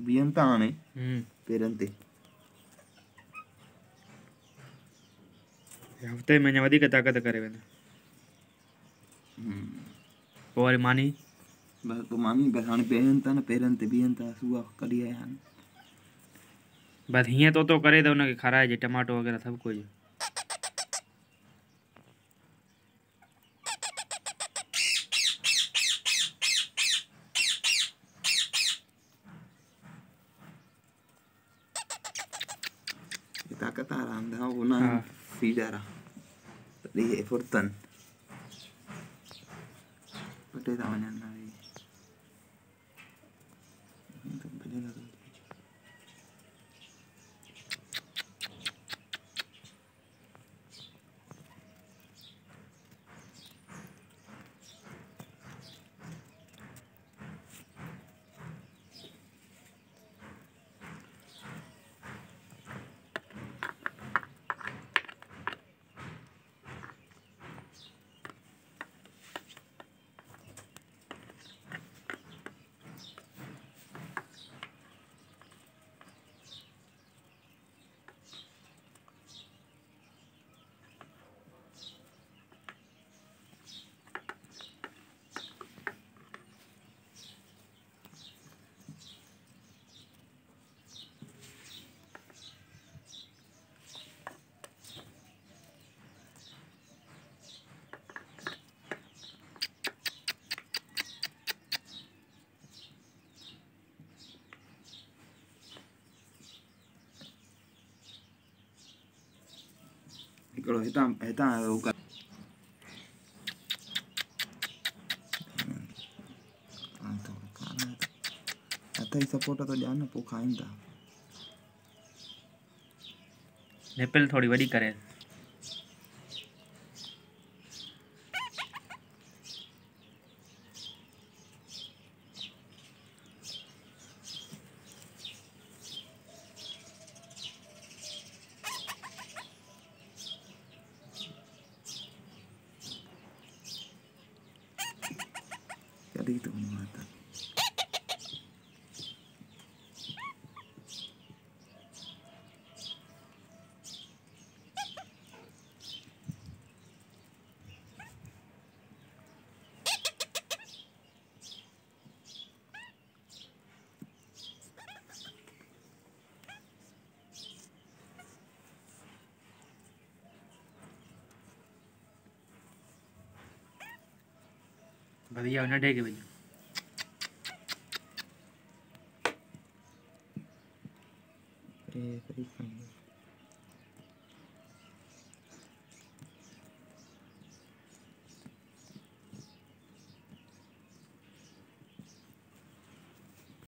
बीहनि था हाणे पेरनि ते। हफ़्ते में अञा वधीक ताक़त करे वेंदा। पोइ वरी मानी बसि पोइ मानी बसि हाणे पेरनि था न, पेरनि ते बीहनि था, सूआ कढी आया आहिनि। बसि हीअं तो करे त हुनखे खाराइजे टमाटो वग़ैरह सभु कुझु। ताक़त वारा हूंदा उन हाँ फीडर आहे तॾहिं हे फुर्तनि पटे था वञनि हिकिड़ो हितां हथ जी सपोर्ट थो ॾिया न, पोइ खाइनि था। निपल थोड़ी वॾी करे। कॾहिं तो वञो हथ बढ़िया नंढे के भैया फ्री खाएंगे।